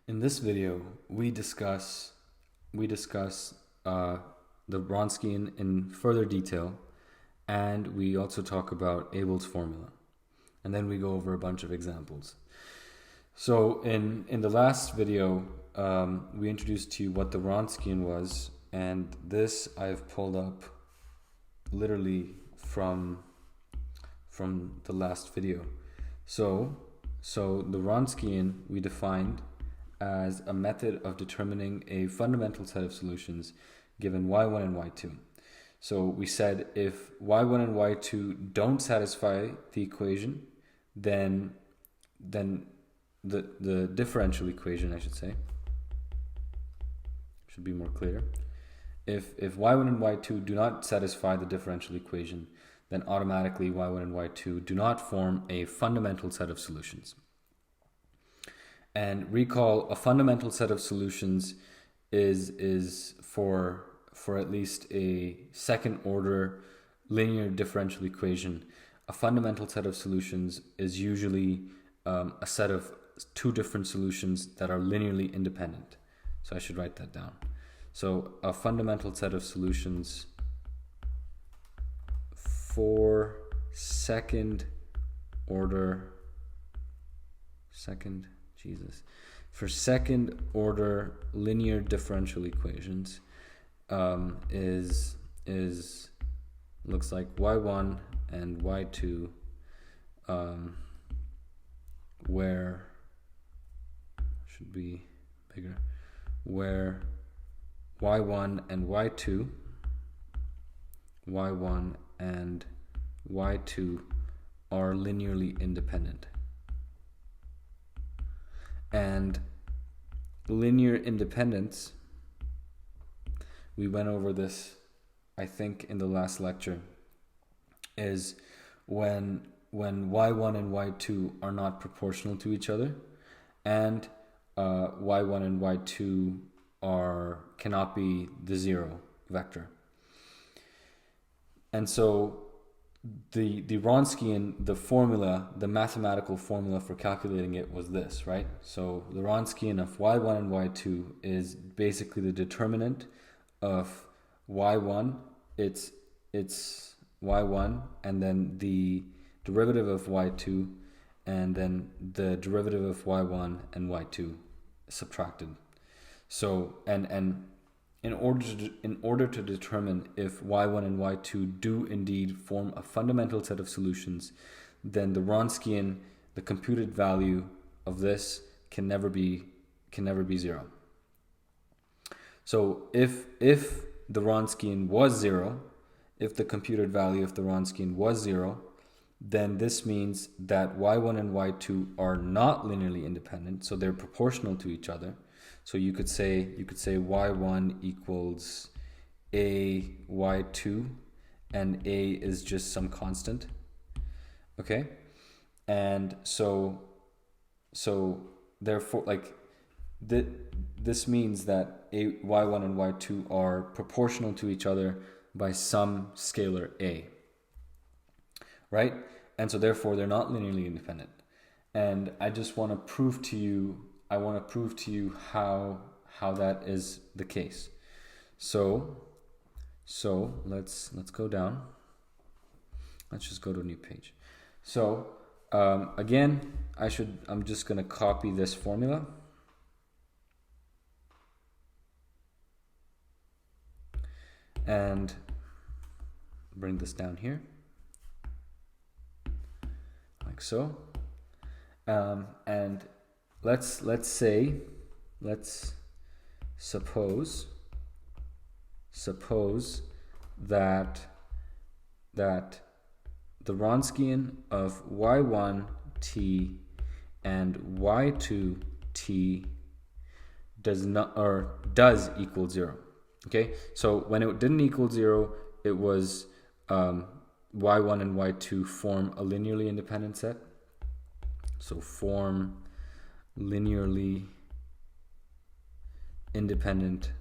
In this video, we discuss the Wronskian in further detail, and we also talk about Abel's formula, and then we go over a bunch of examples. So in the last video, we introduced to you what the Wronskian was, and this I've pulled up literally from the last video. So the Wronskian we defined as a method of determining a fundamental set of solutions given y1 and y2. So we said if y1 and y2 don't satisfy the equation, then the differential equation, I should say, should be more clear. If y1 and y2 do not satisfy the differential equation, then automatically y1 and y2 do not form a fundamental set of solutions. And recall, a fundamental set of solutions is for at least a second order linear differential equation. A fundamental set of solutions is usually a set of two different solutions that are linearly independent. So I should write that down. So a fundamental set of solutions for second order linear differential equations is looks like y1 and y2 where should be bigger, where y1 and y2 are linearly independent. And linear independence, we went over this, I think, in the last lecture, is when y1 and y2 are not proportional to each other, and y1 and y2 cannot be the zero vector. And so the Wronskian, the mathematical formula for calculating it was this, right? So the Wronskian of y1 and y2 is basically the determinant of y1, it's y1, and then the derivative of y2, and then the derivative of y1 and y2 subtracted. So and in order to determine if y1 and y2 do indeed form a fundamental set of solutions, then the Wronskian, the computed value of this can never be zero. So if the Wronskian was zero, if the computed value of the Wronskian was zero, then this means that y1 and y2 are not linearly independent, so they're proportional to each other. So you could say y1 equals a y2, and a is just some constant. Okay? And so therefore, like this means that y1 and y2 are proportional to each other by some scalar a. Right? And so therefore they're not linearly independent. And I just want to prove to you how that is the case. So let's go down. Let's just go to a new page. So again, I'm just going to copy this formula. And bring this down here. Like so. And let's suppose that the Wronskian of y1t and y2t does equal zero. Okay, so when it didn't equal zero, it was y1 and y2 form a linearly independent set. So form linearly independent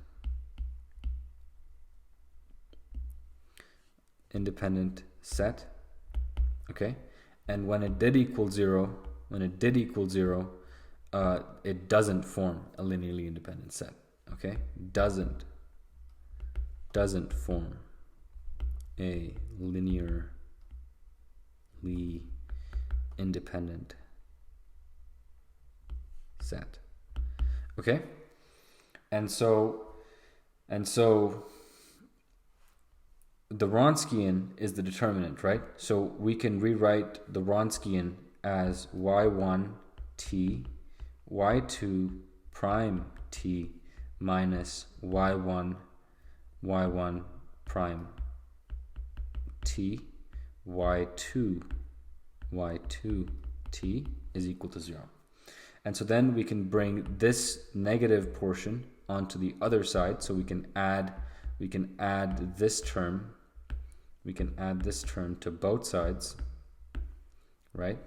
set. Okay, and when it did equal zero, it doesn't form a linearly independent set. Okay, doesn't form a linearly independent set. Okay, and so the Wronskian is the determinant, right? So we can rewrite the Wronskian as y1 t, y2 prime t minus y1 prime t, y2 t is equal to 0. And so then we can bring this negative portion onto the other side. So we can add this term. We can add this term to both sides, right?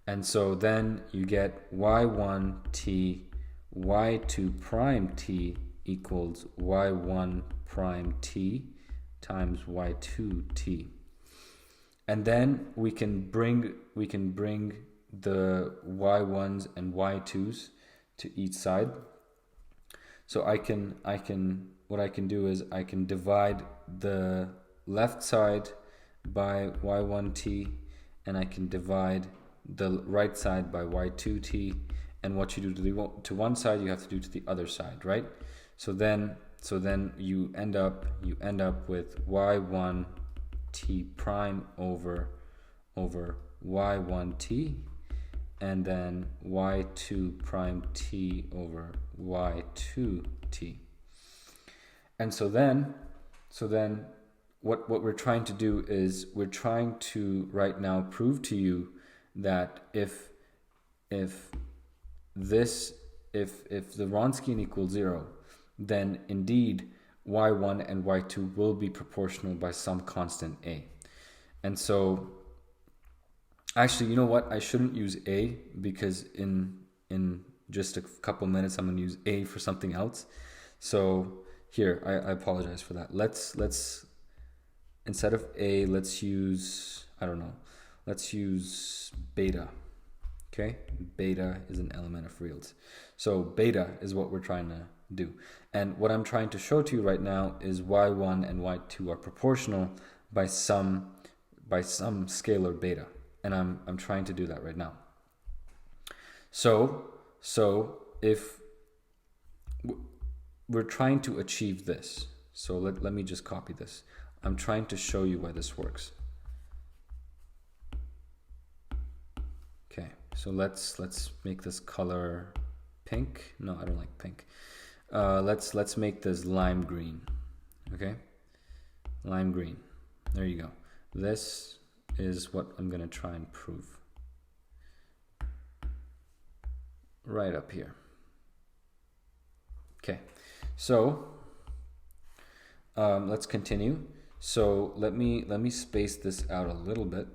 And so then you get y1 t, y2 prime t equals y1 prime t times y2 t. And then we can bring the y1s and y2s to each side. So what I can do is I can divide the left side by y1t, and I can divide the right side by y2t. And what you do to one side, you have to do to the other side, right? So then you end up with y1 t prime over y1t, and then y2 prime t over y2t. And so then what we're trying to do is we're trying to right now prove to you that if the Wronskian equals 0, then indeed y1 and y2 will be proportional by some constant a. And so actually, you know what? I shouldn't use a, because in just a couple minutes I'm going to use a for something else. So here, I apologize for that. Let's instead of a, let's use, I don't know, let's use beta. Okay, beta is an element of reals. So beta is what we're trying to do. And what I'm trying to show to you right now is y1 and y2 are proportional by some scalar beta. And I'm trying to do that right now. So if we're trying to achieve this, so let me just copy this. I'm trying to show you why this works. Okay, so let's make this color pink. No, I don't like pink. Let's make this lime green. Okay, lime green. There you go. This is what I'm gonna try and prove right up here. Okay, so let's continue. So let me space this out a little bit,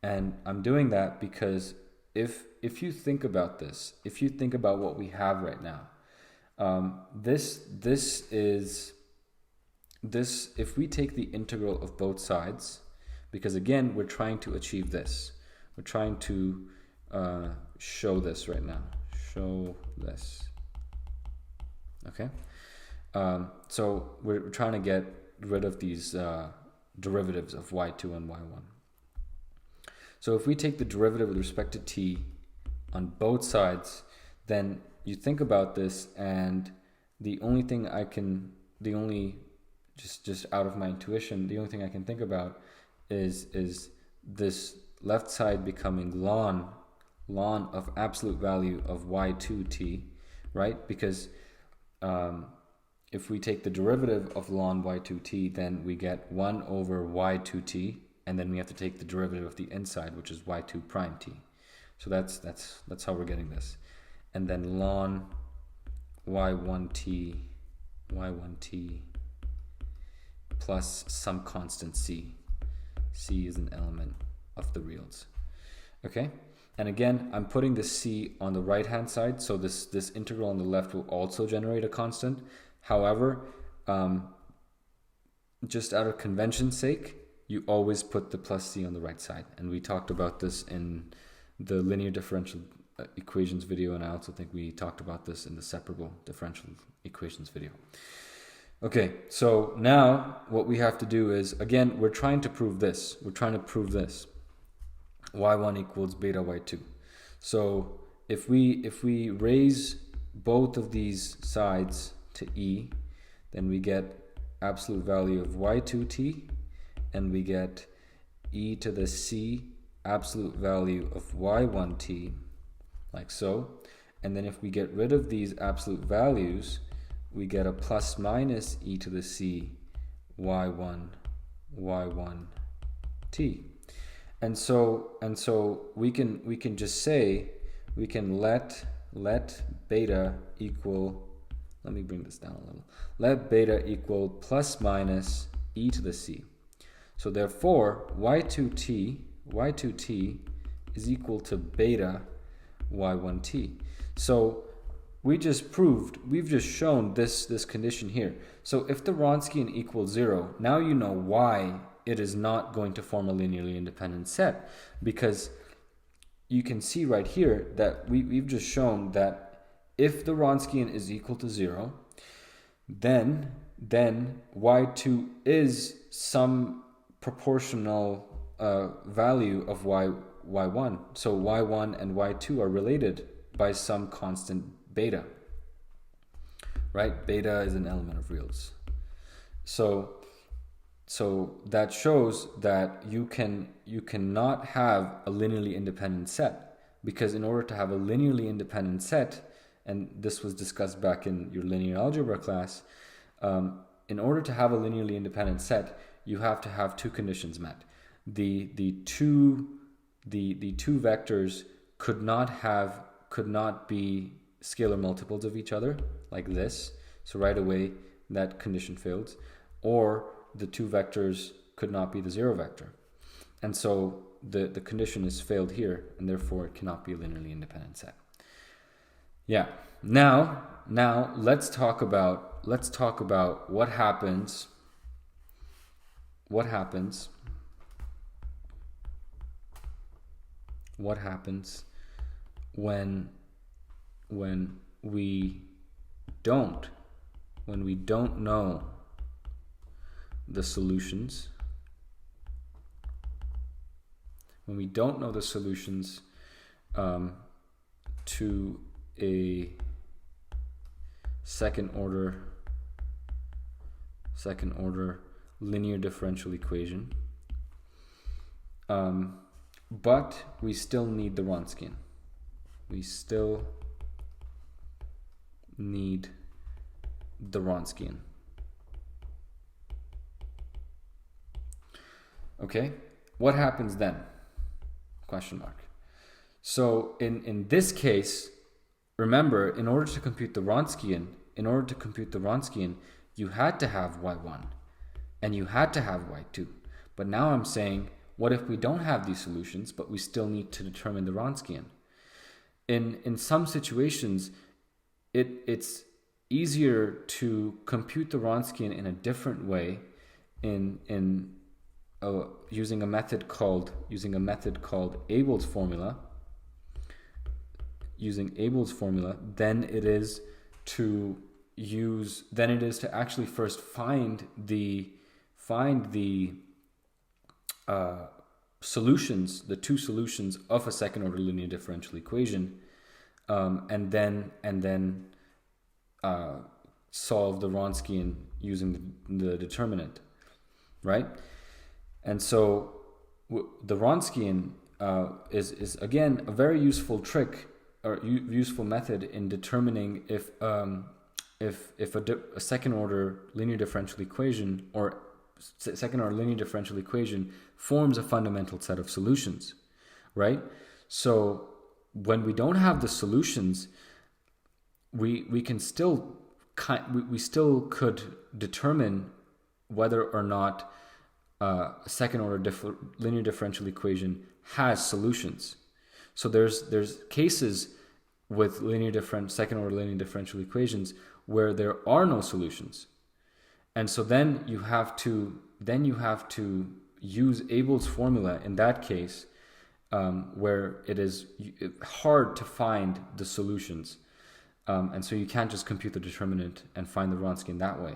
and I'm doing that because if you think about this, if you think about what we have right now, if we take the integral of both sides, because again we're trying to achieve this, we're trying to show this right now, show this. Okay, so we're trying to get rid of these derivatives of y2 and y1. So if we take the derivative with respect to t on both sides, then you think about this, and the only thing just out of my intuition, the only thing I can think about is this left side becoming ln of absolute value of y2t, right? Because if we take the derivative of ln y2t, then we get 1 over y2t, and then we have to take the derivative of the inside, which is y2 prime t. So that's how we're getting this. And then ln y1t plus some constant c. C is an element of the reals. Okay? And again, I'm putting the c on the right hand side, so this integral on the left will also generate a constant. However, just out of convention's sake, you always put the plus c on the right side. And we talked about this in the linear differential equations video, and I also think we talked about this in the separable differential equations video. Okay, so now what we have to do is, again, we're trying to prove this. We're trying to prove this. y1 equals beta y2. So if we raise both of these sides to e, then we get absolute value of y2t, and we get e to the c absolute value of y1t, like so. And then if we get rid of these absolute values, we get a plus minus e to the c y1 t. And so we can just say, we can let beta equal, let me bring this down a little. Let beta equal plus minus e to the c. So therefore y2t is equal to beta y1t. So we've just shown this condition here. So if the Wronskian equals 0, now you know why it is not going to form a linearly independent set, because you can see right here that we've just shown that if the Wronskian is equal to 0, then y2 is some proportional value of y1. So y1 and y2 are related by some constant beta, right? Beta is an element of reals. So that shows that you cannot have a linearly independent set, because in order to have a linearly independent set, and this was discussed back in your linear algebra class, in order to have a linearly independent set, you have to have two conditions met. The two vectors could not be scalar multiples of each other, like this. So right away that condition fails. Or the two vectors could not be the zero vector. And so the condition is failed here, and therefore it cannot be a linearly independent set. Yeah. Now let's talk about what happens when we don't know the solutions. When we don't know the solutions to a second order linear differential equation, but we still need the Wronskian. We still need the Wronskian. Okay, what happens then? Question mark. So in this case, remember, in order to compute the Wronskian, you had to have y1 and you had to have y2. But now I'm saying, what if we don't have these solutions, but we still need to determine the Wronskian? In some situations, it's easier to compute the Wronskian in a different way using a method called Abel's formula. Using Abel's formula, than it is to actually first find the solutions, the two solutions of a second order linear differential equation, and then solve the Wronskian using the determinant, right? And so the Wronskian is again a very useful trick or useful method in determining if a second order linear differential equation or second order linear differential equation forms a fundamental set of solutions, right? So when we don't have the solutions, we still could determine whether or not a second order linear differential equation has solutions. So there's cases with second order linear differential equations where there are no solutions, and so then you have to use Abel's formula in that case, where it is hard to find the solutions. And so you can't just compute the determinant and find the Wronskian that way.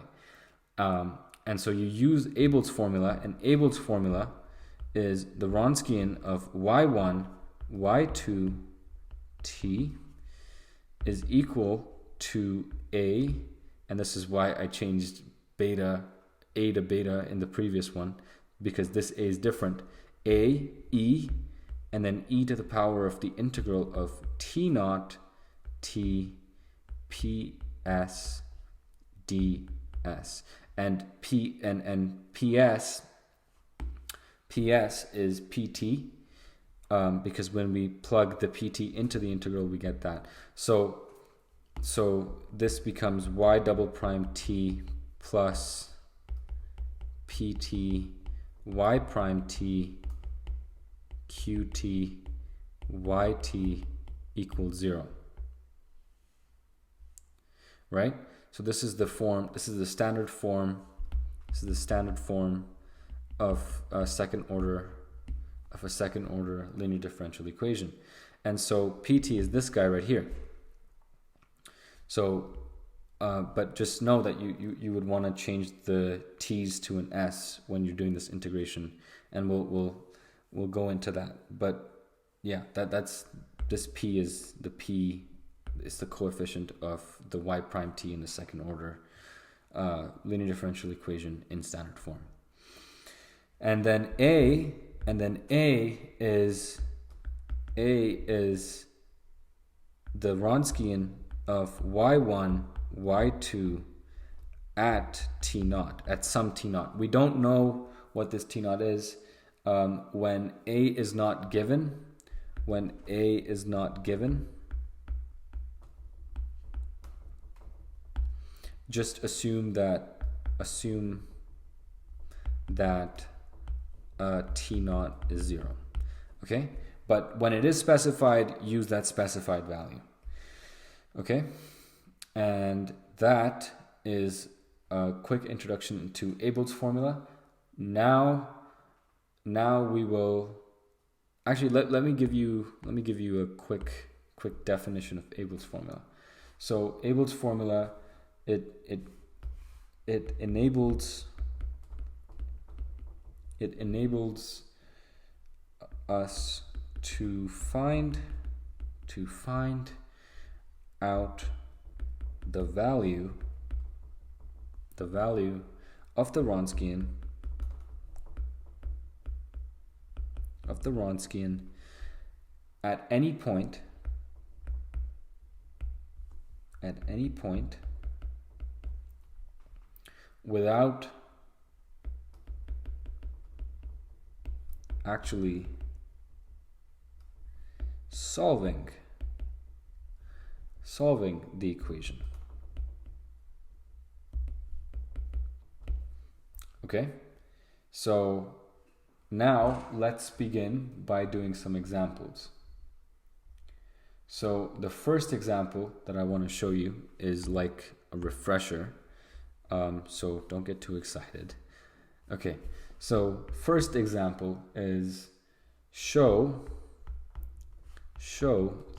And so you use Abel's formula, and Abel's formula is the Wronskian of y1, y2, t is equal to a, and this is why I changed beta, a to beta in the previous one, because this a is different, a, e, and then e to the power of the integral of t naught, t, ps, ds. And ps is pt, because when we plug the pt into the integral, we get that. So this becomes y double prime t plus pt y prime t qt yt equals 0. Right? So this is the form, this is the standard form, of a second order linear differential equation. And so PT is this guy right here. So but just know that you would want to change the t's to an s when you're doing this integration, and we'll go into that. But yeah, that's this p is the coefficient of the y prime t in the second order linear differential equation in standard form. And then a is the Wronskian of y1, y2 at t naught, at some t naught. We don't know what this t naught is when a is not given. Just assume that t naught is 0. Okay? But when it is specified, use that specified value. Okay? And that is a quick introduction to Abel's formula. Now we will actually let me give you a quick definition of Abel's formula. So Abel's formula, it enables us to find out the value of the Wronskian at any point without actually solving the equation. Okay, so now let's begin by doing some examples. So the first example that I want to show you is like a refresher, so don't get too excited. Okay, so first example is show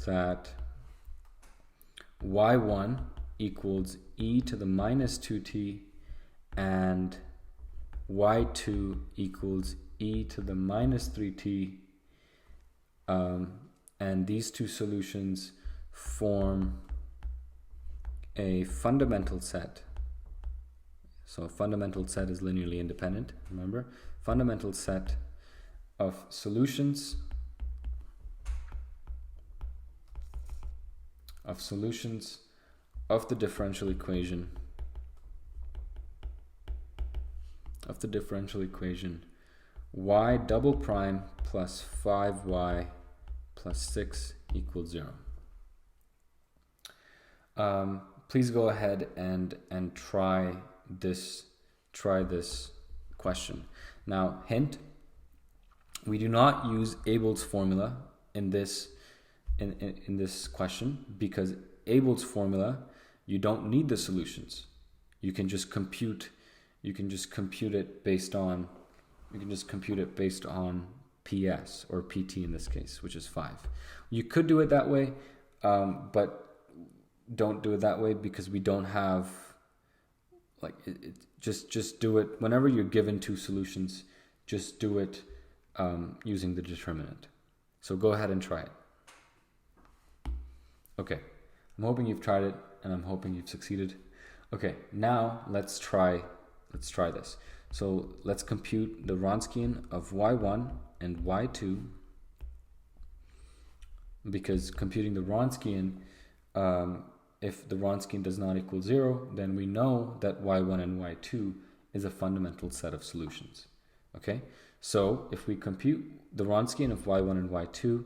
that y1 equals e to the minus 2t and y2 equals e to the minus 3t, and these two solutions form a fundamental set. So a fundamental set is linearly independent, remember? Fundamental set of solutions of the differential equation y double prime plus 5y plus 6 equals 0. Please go ahead and try this question. Now, hint, we do not use Abel's formula in this question, because Abel's formula, you don't need the solutions. You can just compute it based on We can just compute it based on PS, or PT in this case, which is 5. You could do it that way, but don't do it that way because we don't have, like, just do it whenever you're given two solutions. Just do it using the determinant. So go ahead and try it. Okay, I'm hoping you've tried it and I'm hoping you've succeeded. Okay, now let's try this. So let's compute the Wronskian of y1 and y2, because computing the Wronskian, if the Wronskian does not equal 0, then we know that y1 and y2 is a fundamental set of solutions. Okay, so if we compute the Wronskian of y1 and y2,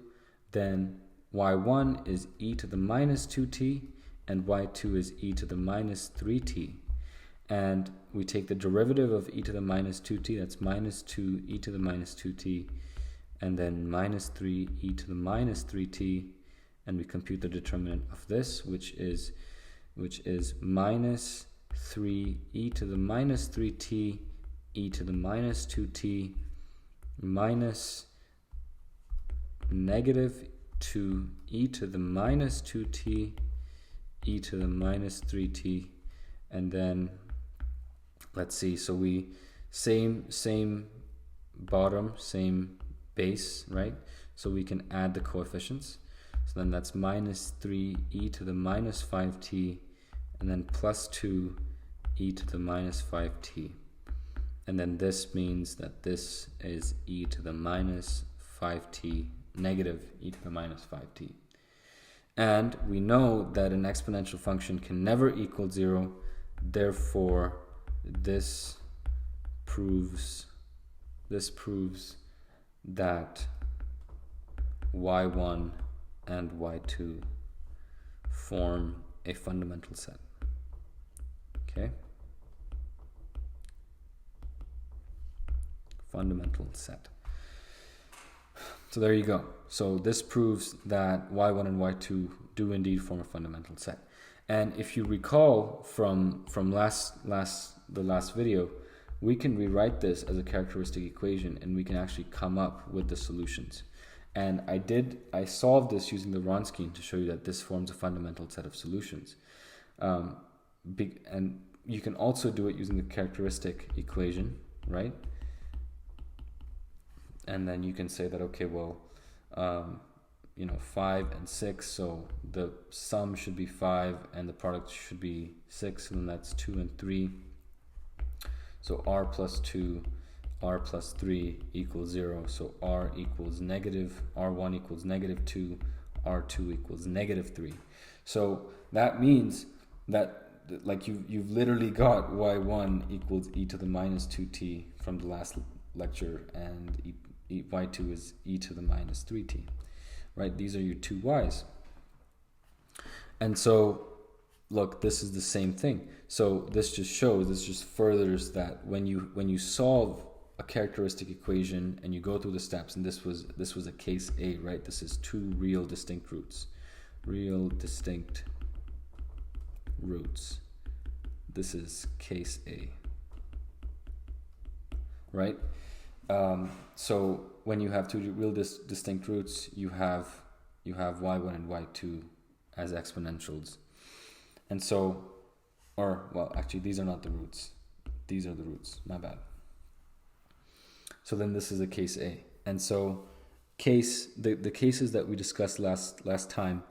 then y1 is e to the minus 2t and y2 is e to the minus 3t. And we take the derivative of e to the minus 2t, that's minus 2 e to the minus 2t, and then minus 3 e to the minus 3t, and we compute the determinant of this, which is minus 3 e to the minus 3t e to the minus 2t minus negative 2 e to the minus 2t e to the minus 3t. And then let's see, so we same bottom, same base, right? So we can add the coefficients. So then that's minus 3 e to the minus 5t and then plus 2 e to the minus 5t. And then this means that this is e to the minus 5t, negative e to the minus 5t. And we know that an exponential function can never equal 0. Therefore, this proves that y1 and y2 form a fundamental set. Okay? Fundamental set. So there you go. So this proves that y1 and y2 do indeed form a fundamental set. And if you recall from the last video, we can rewrite this as a characteristic equation and we can actually come up with the solutions. And I solved this using the Wronskian to show you that this forms a fundamental set of solutions. And you can also do it using the characteristic equation, right? And then you can say that, okay, well, 5 and 6, so the sum should be 5 and the product should be 6, and then that's 2 and 3. So r plus 2, r plus 3 equals 0. So r equals negative, r1 equals negative 2, r2 equals negative 3. So that means that, like, you've literally got y1 equals e to the minus 2t from the last lecture, and y2 is e to the minus 3t. Right? These are your two y's. And so, look, this is the same thing. So this just furthers that when you solve a characteristic equation and you go through the steps, and this was a case A, right? This is two real distinct roots. Real distinct roots. This is case A. Right? So when you have two real distinct roots, you have y1 and y2 as exponentials. And so, actually these are not the roots. These are the roots, my bad. So then this is a case A. And so the cases that we discussed last time,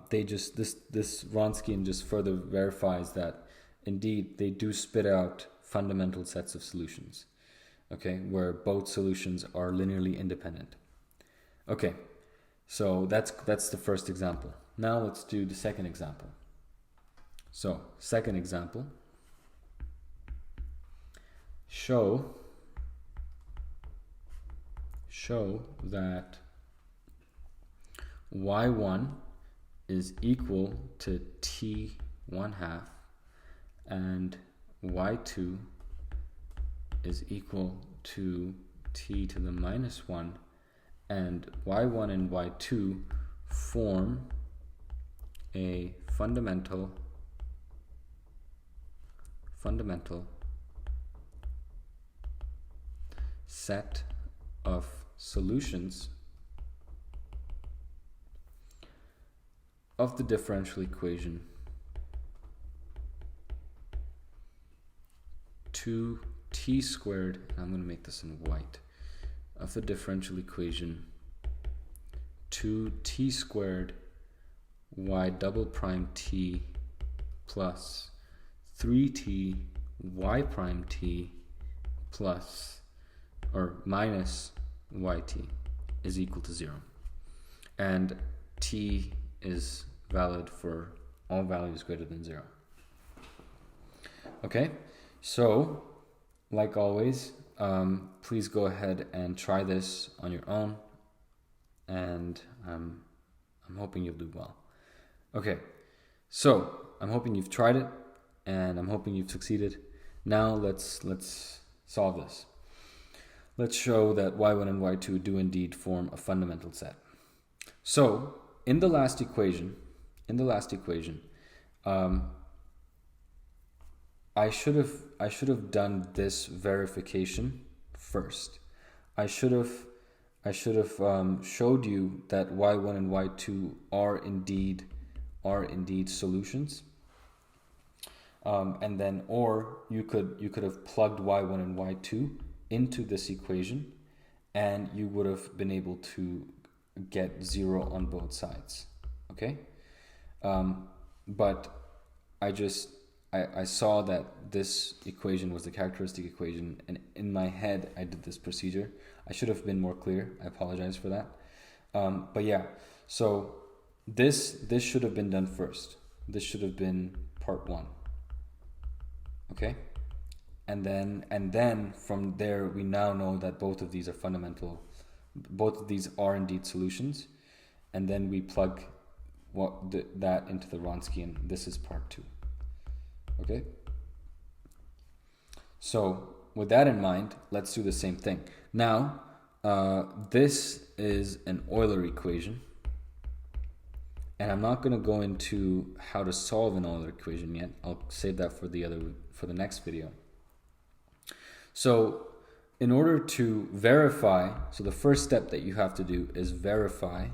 this Wronskian just further verifies that indeed they do spit out fundamental sets of solutions. Okay, where both solutions are linearly independent. Okay, so that's the first example. Now let's do the second example. So, second example, show that y1 is equal to t1/2 and y2 is equal to t to the minus 1, and y1 and y2 form a fundamental set of solutions of the differential equation 2t squared, I'm going to make this in white, of the differential equation 2t squared y double prime t plus 3t y prime t plus or minus yt is equal to 0. And t is valid for all values greater than 0. Okay, so like always, please go ahead and try this on your own, and I'm hoping you'll do well. Okay, so I'm hoping you've tried it, and I'm hoping you've succeeded. Now let's solve this. Let's show that y1 and y2 do indeed form a fundamental set. So in the last equation, I should have done this verification first. I should have showed you that y1 and y2 are indeed solutions. And then, or you could have plugged y1 and y2 into this equation, and you would have been able to get 0 on both sides. Okay, but I saw that this equation was the characteristic equation, and in my head I did this procedure. I should have been more clear. I apologize for that. But yeah, so this should have been done first. This should have been part 1. Okay, and then from there we now know that both of these are fundamental. Both of these are indeed solutions, and then we plug that into the Wronskian. This is part 2. Okay, so with that in mind, let's do the same thing. Now, this is an Euler equation, and I'm not going to go into how to solve an Euler equation yet. I'll save that for the next video. So in order to verify, so the first step that you have to do is verify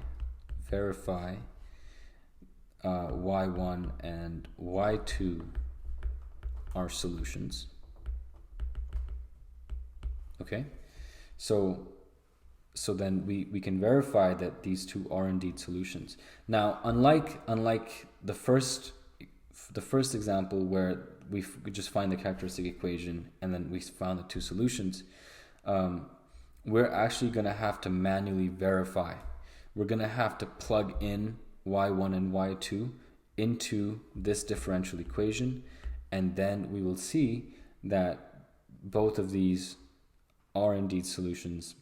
y1 and y2 are solutions. Okay, so then we can verify that these two are indeed solutions. Now, unlike the first example where we just find the characteristic equation and then we found the two solutions, we're actually going to have to manually verify. We're going to have to plug in y1 and y2 into this differential equation, and then we will see that both of these are indeed solutions,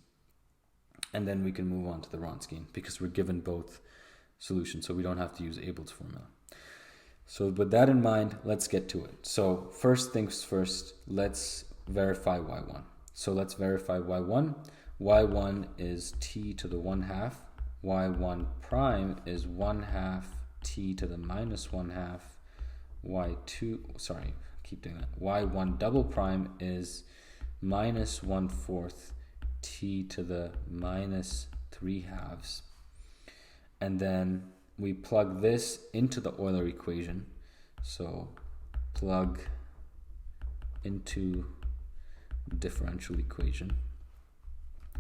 and then we can move on to the Wronskian because we're given both solutions, so we don't have to use Abel's formula. So with that in mind, let's get to it. So first things first, let's verify y1. So let's verify y1. y1 is t to the 1/2. y1 prime is 1/2 t to the minus 1/2. y1 double prime is minus 1/4 t to the minus 3/2. And then we plug this into the Euler equation. So plug into differential equation.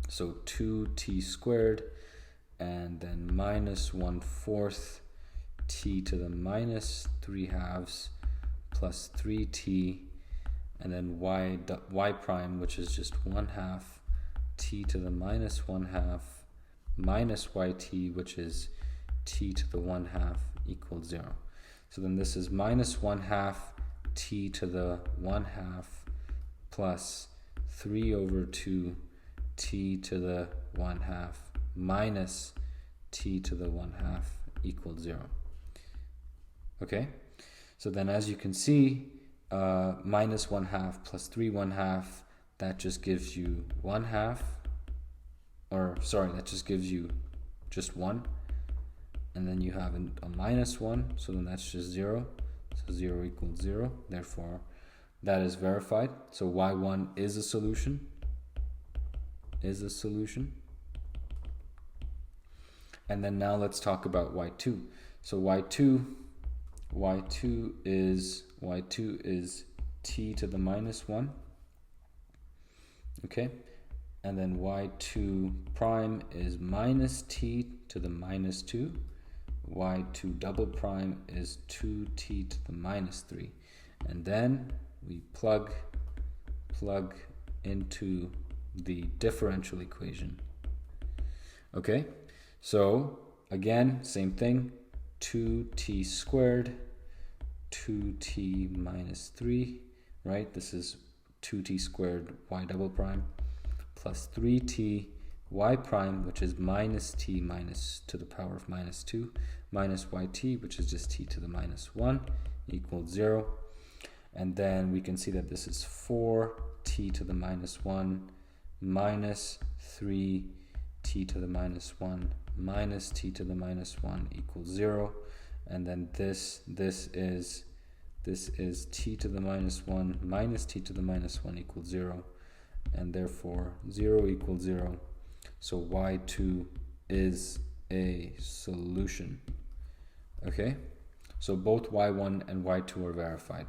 So 2t squared and then minus 1/4 t to the minus 3/2 plus 3t, and then y prime, which is just 1/2 t to the minus 1/2 minus yt, which is t to the 1/2 equals 0. So then this is minus 1/2 t to the 1/2 plus 3/2 t to the 1/2 minus t to the 1/2 equals 0. Okay, so then as you can see, minus 1/2 plus 3/1/2, that just gives you 1/2, that just gives you just 1, and then you have a minus 1, so then that's just 0, so 0 equals 0, therefore that is verified. So y1 is a solution. is a solution. And then now let's talk about y2. So y2 is t to the minus 1. Okay? And then y2 prime is minus t to the minus 2. y2 double prime is 2t to the minus 3. And then we plug into the differential equation. Okay? So again, same thing. 2t squared, 2t minus 3, right? This is 2t squared y double prime plus 3t y prime, which is minus t minus to the power of minus 2, minus yt, which is just t to the minus 1, equals 0. And then we can see that this is 4t to the minus 1 minus 3t to the minus 1 minus t to the minus 1 equals 0. And then this is t to the minus 1 minus t to the minus 1 equals 0. And therefore 0 equals 0. So y2 is a solution. Okay? So both y1 and y2 are verified.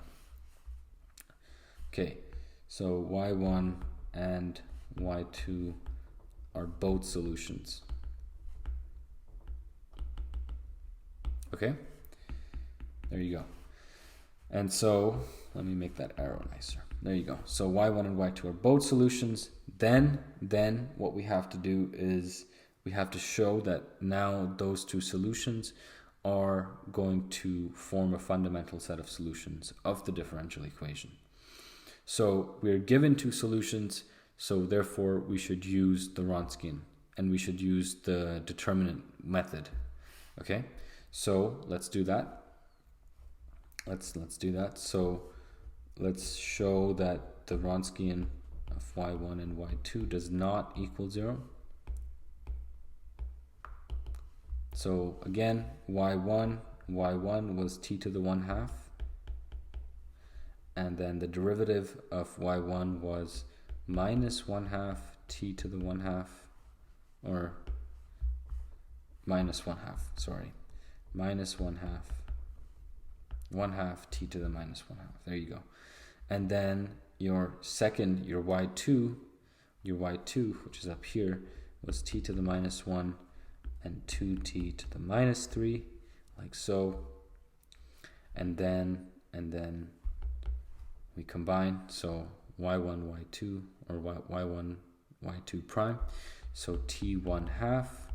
Okay, so y1 and y2 are both solutions. Okay? There you go. And so, let me make that arrow nicer. There you go. So y1 and y2 are both solutions. Then what we have to do is we have to show that now those two solutions are going to form a fundamental set of solutions of the differential equation. So we're given two solutions, so therefore we should use the Wronskian and we should use the determinant method. Okay? So let's do that. Let's do that. So let's show that the Wronskian of y1 and y2 does not equal 0. So again, y1 was t to the 1/2, and then the derivative of y1 was minus 1/2 t to the 1/2, or minus 1/2, sorry, minus 1/2 t to the minus 1/2. There you go. And then your y2, which is up here, was t to the minus 1 and 2t to the minus 3, like so. And then we combine, so y1, y2, or y1, y2 prime. So t1/2,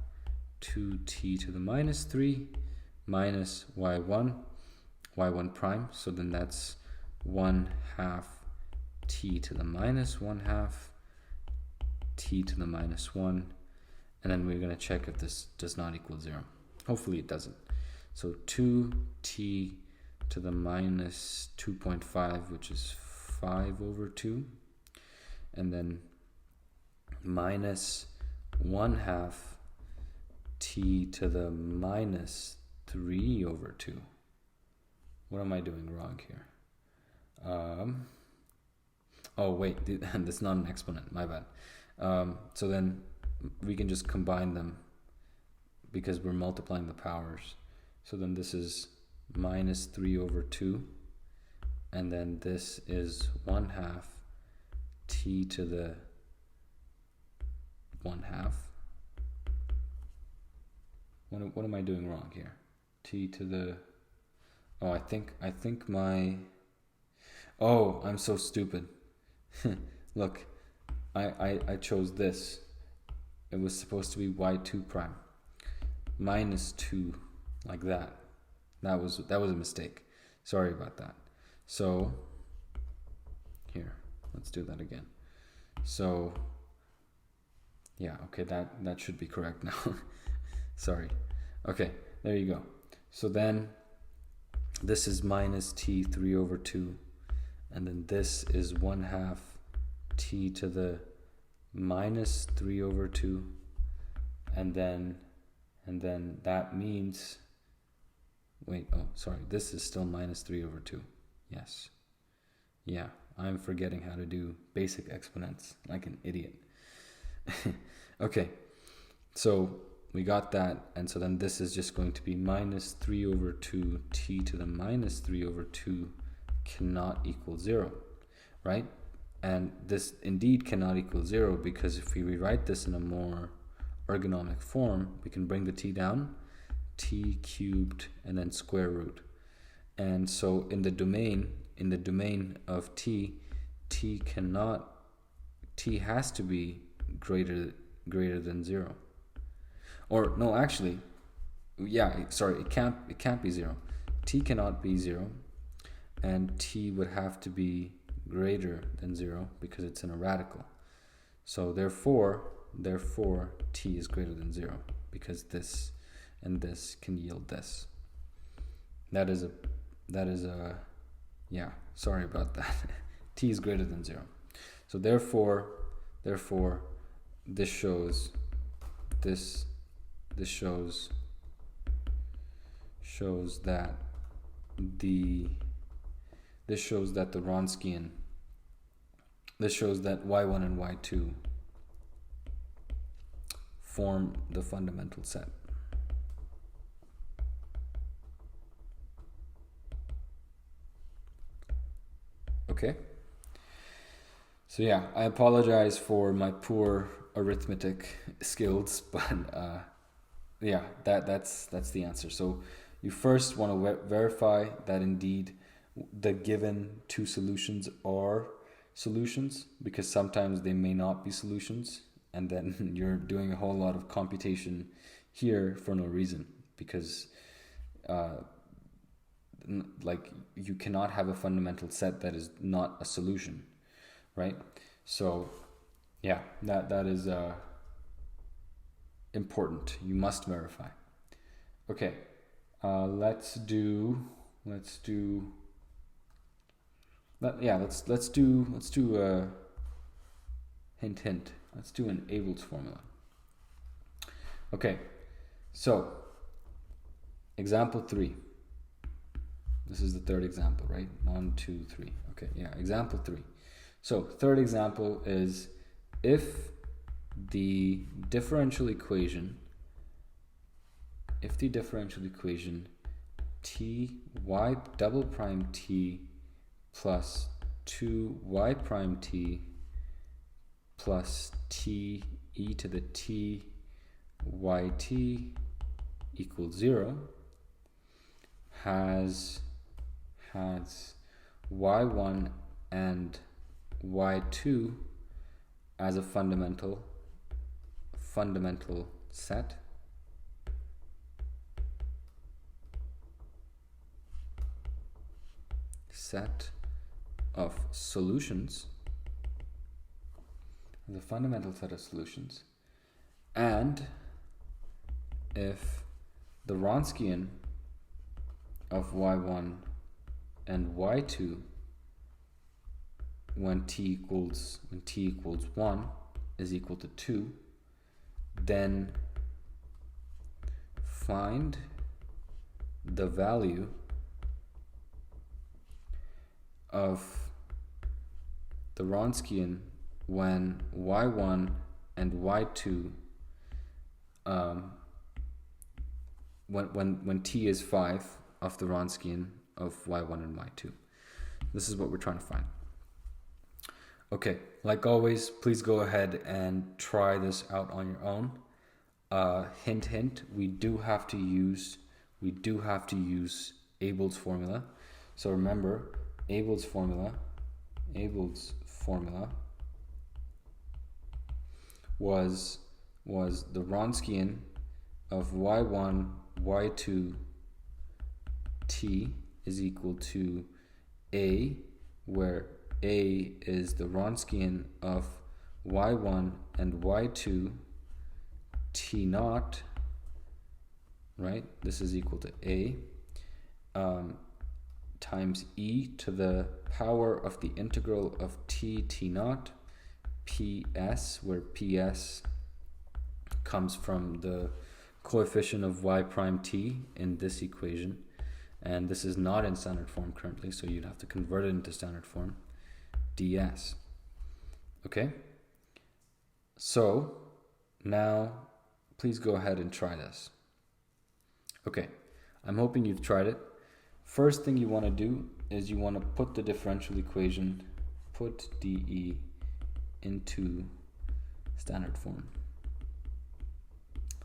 2t to the minus 3 minus y1 prime. So then that's 1/2 t to the minus 1/2 t to the minus 1. And then we're going to check if this does not equal 0. Hopefully it doesn't. So 2t to the minus 2.5, which is 5/2. And then minus 1/2 t to the minus 3/2. What am I doing wrong here? Oh wait, that's not an exponent, my bad. So then we can just combine them because we're multiplying the powers. So then this is minus 3/2, and then this is 1/2 t to the 1/2. What am I doing wrong here? T to the, oh, I think my, oh, I'm so stupid. Look, I chose this. It was supposed to be y2 prime minus 2, like that. That was a mistake. Sorry about that. So here, let's do that again. So yeah, okay, that should be correct now. Sorry. Okay, there you go. So then this is minus t 3/2, and then this is 1/2 t to the minus 3/2, and then that means, wait, oh sorry, this is still minus 3/2. Yes, yeah, I'm forgetting how to do basic exponents like an idiot. Okay, so we got that, and so then this is just going to be minus 3 over 2 t to the minus 3 over 2 cannot equal 0, right? And this indeed cannot equal 0, because if we rewrite this in a more ergonomic form, we can bring the t down, t cubed, and then square root. And so in the domain of t has to be greater than 0. Or no, actually, yeah, sorry, it can't be 0. T cannot be 0, and t would have to be greater than 0 because it's in a radical. So therefore t is greater than 0, because this and this can yield this. That is a yeah, sorry about that. T is greater than 0. So therefore this shows that the Wronskian, this shows that y1 and y2 form the fundamental set. Okay? So yeah, I apologize for my poor arithmetic skills, but yeah, that's the answer. So you first want to verify that indeed the given two solutions are solutions, because sometimes they may not be solutions, and then you're doing a whole lot of computation here for no reason, because like you cannot have a fundamental set that is not a solution, right? So yeah, that is important. You must verify. Okay, let's do a hint. Let's do an Abel's formula. Okay, so example 3. This is the third example, right? 1, 2, 3. Okay, yeah, example 3. So third example is if the differential equation t y double prime t plus 2y prime t plus t e to the t yt equals 0 has y1 and y2 as a fundamental set, of solutions, the fundamental set of solutions, and if the Wronskian of y1 and y2 when t equals 1 is equal to 2, then find the value of the Wronskian when y1 and y2 when t is 5 of the Wronskian of y1 and y2. This is what we're trying to find. Okay, like always, please go ahead and try this out on your own. Hint, we do have to use Abel's formula. So remember, Abel's formula was the Wronskian of y1, y2, t is equal to a, where a is the Wronskian of y1 and y2 t naught, right? This is equal to a times e to the power of the integral of t naught ps, where ps comes from the coefficient of y prime t in this equation, and this is not in standard form currently, so you'd have to convert it into standard form, ds. Okay, So now please go ahead and try this. Okay, I'm hoping you've tried it. First thing you want to do is you want to put the differential equation, put dE into standard form.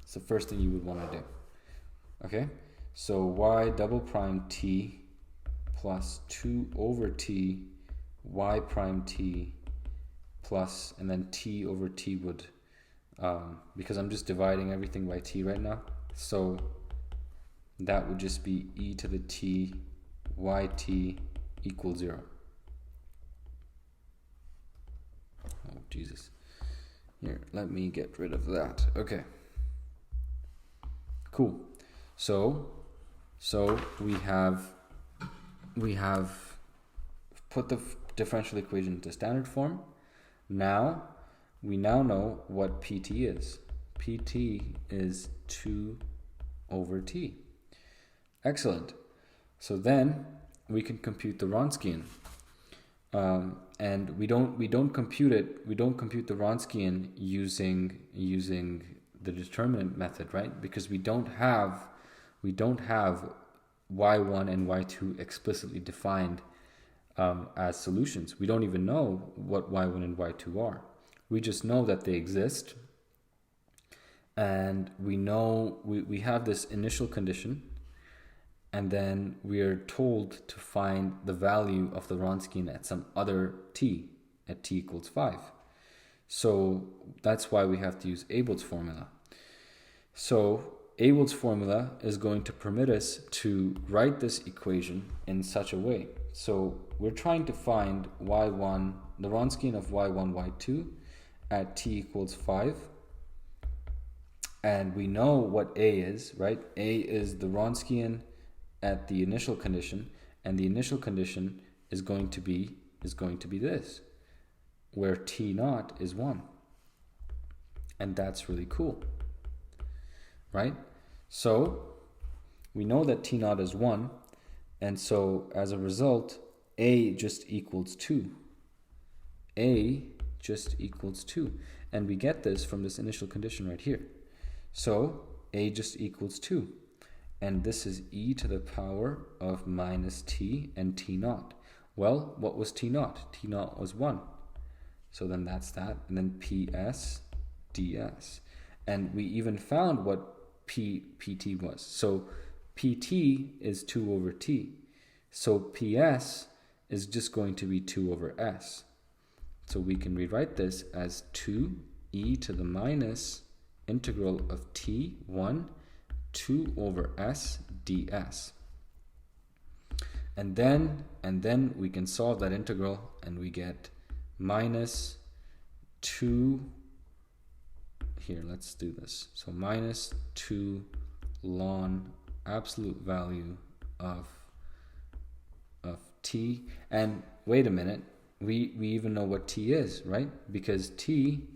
It's the first thing you would want to do. Okay, so y double prime t plus 2 over t y prime t plus, and then t over t would, because I'm just dividing everything by t right now, so that would just be e to the t yt equals 0. Oh, Jesus. Here, let me get rid of that. Okay. Cool. So we have put the differential equation into standard form. Now we know what pt is. Pt is 2 over t. Excellent. So then we can compute the Wronskian, and we don't compute the Wronskian using the determinant method, right? Because we don't have y1 and y2 explicitly defined as solutions. We don't even know what y1 and y2 are. We just know that they exist, and we know we have this initial condition, and then we are told to find the value of the Wronskian at some other t, at t equals 5. So that's why we have to use Abel's formula. So Abel's formula is going to permit us to write this equation in such a way. So we're trying to find y1, the Wronskian of y1, y2 at t equals 5. And we know what A is, right? A is the Wronskian at the initial condition, and the initial condition is going to be this, where t naught is 1. And that's really cool, right? So we know that t naught is 1, and so as a result, A just equals 2. A just equals 2. And we get this from this initial condition right here. So A just equals 2. And this is e to the power of minus t and t naught. Well, what was t naught? T naught was 1. So then that's that. And then ps ds. And we even found what pt was. So pt is 2 over t. So ps is just going to be 2 over s. So we can rewrite this as 2 e to the minus integral of t1 2 over s ds. And then we can solve that integral, and we get minus 2, here, let's do this. So minus 2 ln absolute value of t. And wait a minute, we even know what t is, right? Because t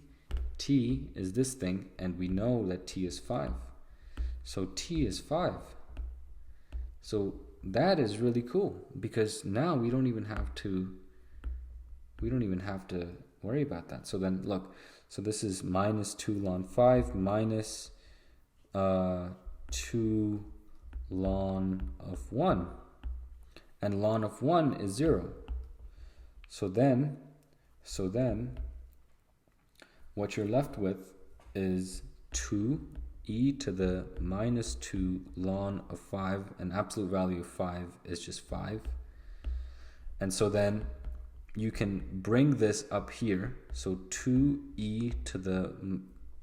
is this thing, and we know that t is 5. So t is 5. So that is really cool, because now we don't even have to worry about that. So then look, so this is minus 2 ln 5 minus 2 ln of 1. And ln of 1 is 0. So then what you're left with is 2 e to the minus 2 ln of 5, and absolute value of 5 is just 5. And so then you can bring this up here. So 2e to the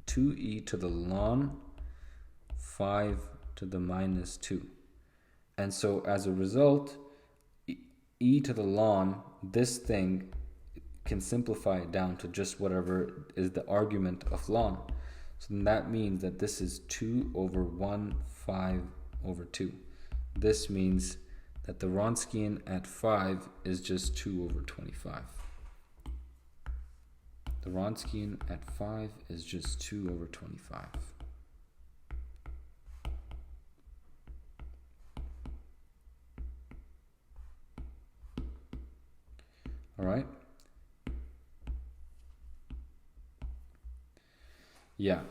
ln 5 to the minus 2. And so as a result, e to the ln, this thing can simplify it down to just whatever is the argument of ln. So then that means that this is 2 over 1, 5 over 2. This means that the Wronskian at 5 is just 2 over 25. The Wronskian at 5 is just 2 over 25. All right. Yeah.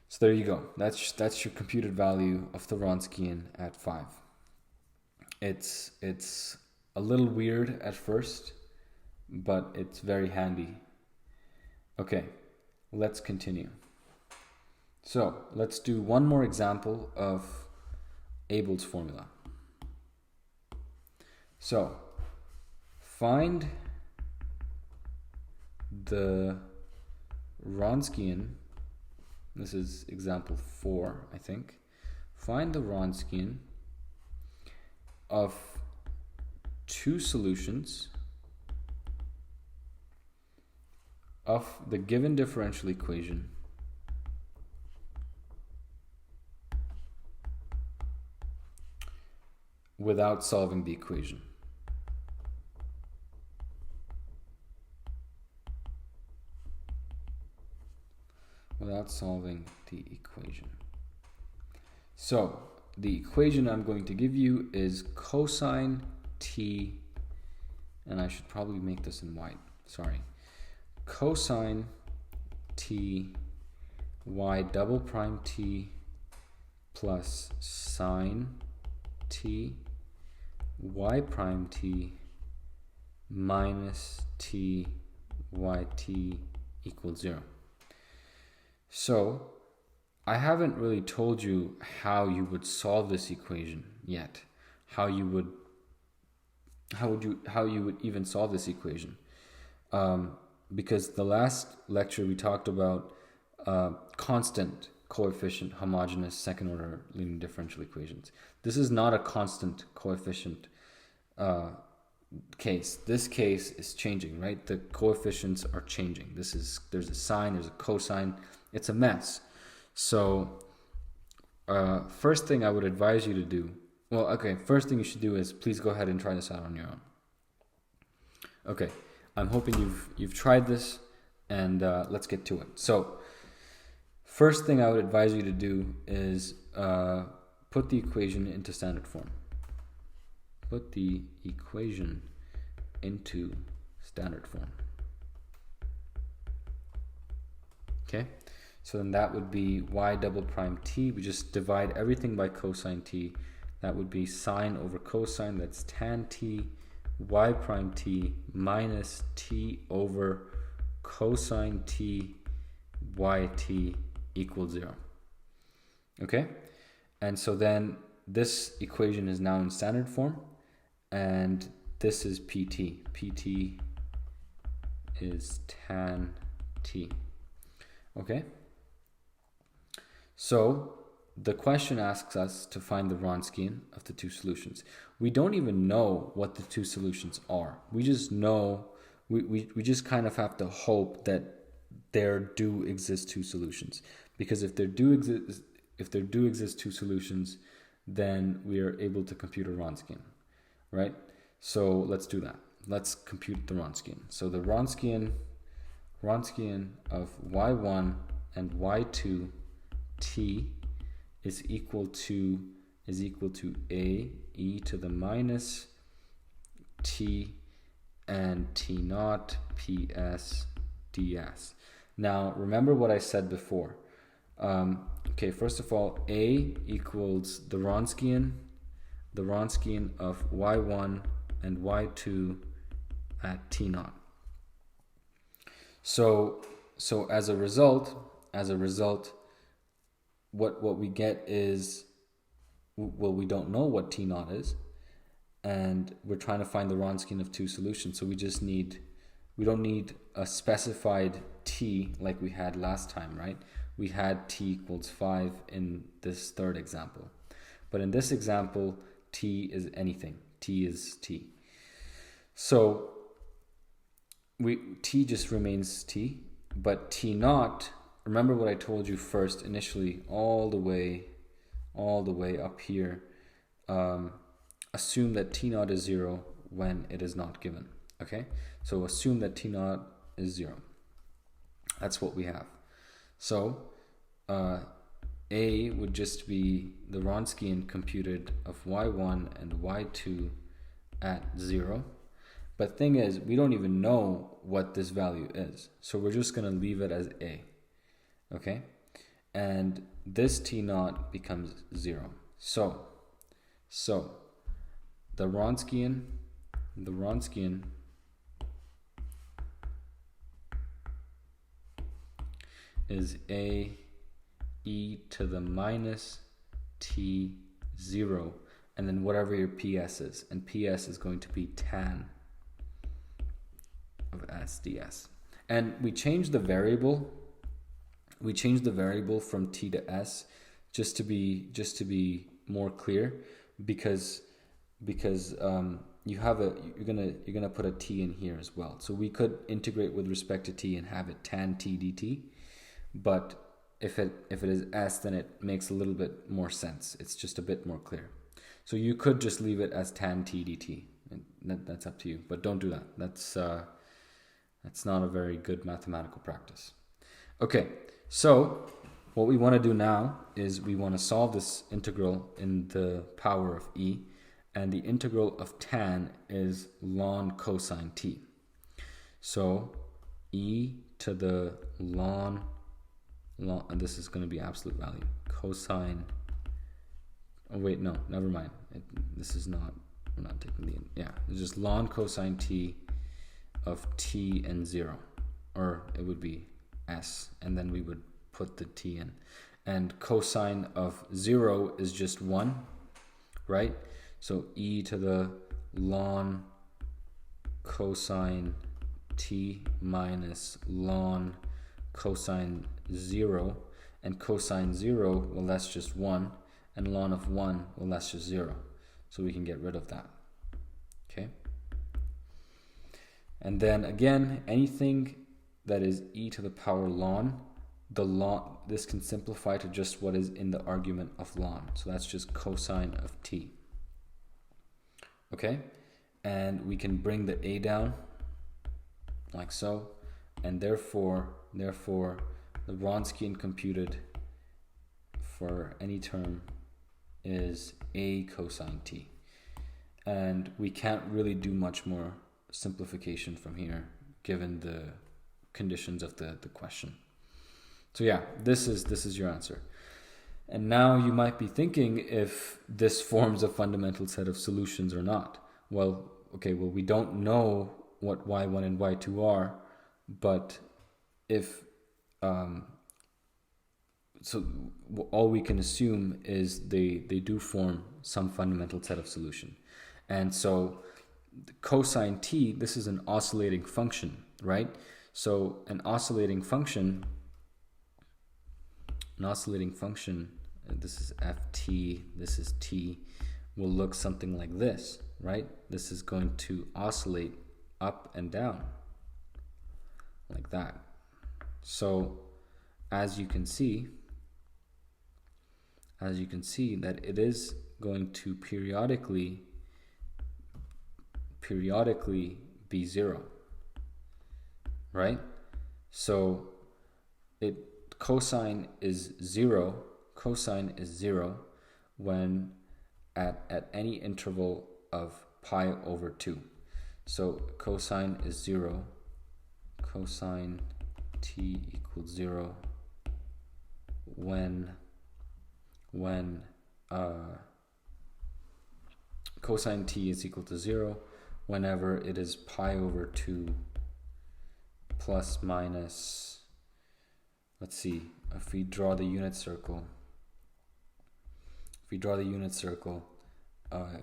So there you go. That's your computed value of the Wronskian at 5. It's a little weird at first, but it's very handy. Okay, let's continue. So let's do one more example of Abel's formula. So find the Wronskian. This is example 4, I think. Find the Wronskian of two solutions of the given differential equation without solving the equation. Without solving the equation. So the equation I'm going to give you is cosine t, and I should probably make this in white, sorry. Cosine t y double prime t plus sine t y prime t minus t yt equals 0. So I haven't really told you how you would solve this equation yet. How you would even solve this equation? Because the last lecture we talked about constant coefficient homogeneous second order linear differential equations. This is not a constant coefficient case. This case is changing, right? The coefficients are changing. There's a sine, there's a cosine. It's a mess. So first thing I would advise you to do, first thing you should do is please go ahead and try this out on your own. Okay, I'm hoping you've tried this, and let's get to it. So first thing I would advise you to do is put the equation into standard form. Put the equation into standard form. Okay, so then that would be y double prime t. We just divide everything by cosine t. That would be sine over cosine, that's tan t, y prime t minus t over cosine t yt equals 0. Okay, and so then this equation is now in standard form, and this is pt. Pt is tan t. Okay, so the question asks us to find the Wronskian of the two solutions. We don't even know what the two solutions are. We just know, we just kind of have to hope that there do exist two solutions. Because if there do exist two solutions, then we are able to compute a Wronskian, right? So let's do that. Let's compute the Wronskian. So the Wronskian of y1 and y2 t is equal to a e to the minus t and t naught ps ds. Now remember what I said before. Okay, first of all, a equals the Wronskian of y1 and y2 at t naught. So as a result, what we get is, well, we don't know what t naught is, and we're trying to find the Wronskian of two solutions. So we don't need a specified t like we had last time, right? We had t equals 5 in this third example, but in this example, t is anything. T is t. So t just remains t, but t naught, remember what I told you first initially, all the way up here, assume that t naught is 0 when it is not given. Okay, so assume that t naught is 0. That's what we have. So a would just be the Wronskian computed of y1 and y2 at 0. But thing is, we don't even know what this value is. So we're just going to leave it as a. okay? And this T naught becomes 0. So the Wronskian is a e to the minus t 0, and then whatever your ps is, and ps is going to be tan of s ds. And we changed the variable from t to s just to be more clear, because you're gonna put a t in here as well. So we could integrate with respect to t and have it tan t dt, but if it is s, then it makes a little bit more sense. It's just a bit more clear. So you could just leave it as tan t dt. That's up to you, but don't do that. That's not a very good mathematical practice. Okay, so what we want to do now is we want to solve this integral in the power of e, and the integral of tan is ln cosine t. So e to the ln, and this is going to be absolute value, cosine, oh wait, no, never mind. This is not, we're not taking the, yeah, it's just ln cosine t of t and 0, or it would be s, and then we would put the t in. And cosine of 0 is just 1, right? So e to the ln cosine t minus ln cosine 0, and cosine 0, well, that's just 1, and ln of 1, well, that's just 0. So we can get rid of that. Okay? And then again, anything that is e to the power ln, this can simplify to just what is in the argument of ln. So that's just cosine of t. Okay? And we can bring the a down like so, and therefore the Wronskian computed for any term is a cosine t. And we can't really do much more simplification from here given the conditions of the question. So yeah, this is your answer. And now you might be thinking if this forms a fundamental set of solutions or not. Well, we don't know what y1 and y2 are, but if so all we can assume is they do form some fundamental set of solution. And so cosine t, this is an oscillating function, right? So an oscillating function, this is ft, this is t, will look something like this, right? This is going to oscillate up and down like that. So as you can see that it is going to periodically be 0, right? So cosine is 0 when at any interval of pi over 2. So cosine is 0, cosine t equals 0 when cosine t is equal to 0 whenever it is pi over 2 plus minus, let's see, if we draw the unit circle,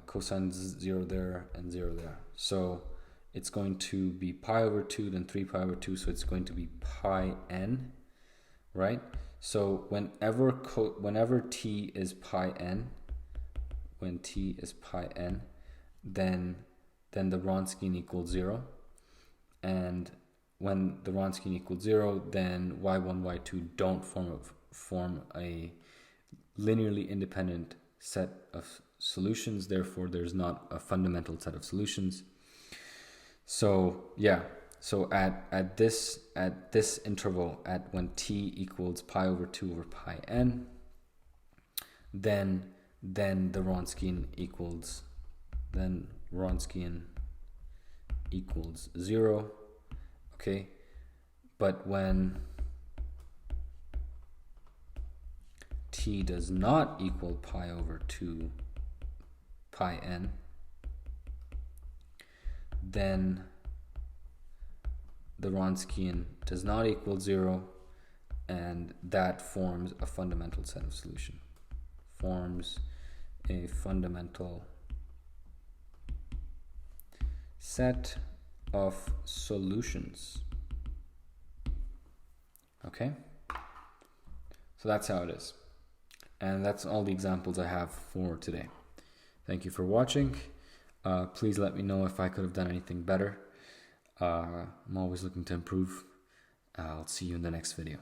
cosine 0 there and 0 there. So it's going to be pi over 2, then 3 pi over 2, so it's going to be pi n, right? So whenever t is pi n, then the Wronskian equals 0. And when the Wronskian equals 0, then y1, y2 don't form a linearly independent set of solutions. Therefore, there's not a fundamental set of solutions. So yeah, so at this interval, at when t equals pi over 2 over pi n, then the Wronskian equals 0. Okay, but when t does not equal pi over 2 pi n, then the Wronskian does not equal 0, and that forms a fundamental set of solution. Forms a fundamental set of solutions. Okay? So that's how it is. And that's all the examples I have for today. Thank you for watching. Please let me know if I could have done anything better. I'm always looking to improve. I'll see you in the next video.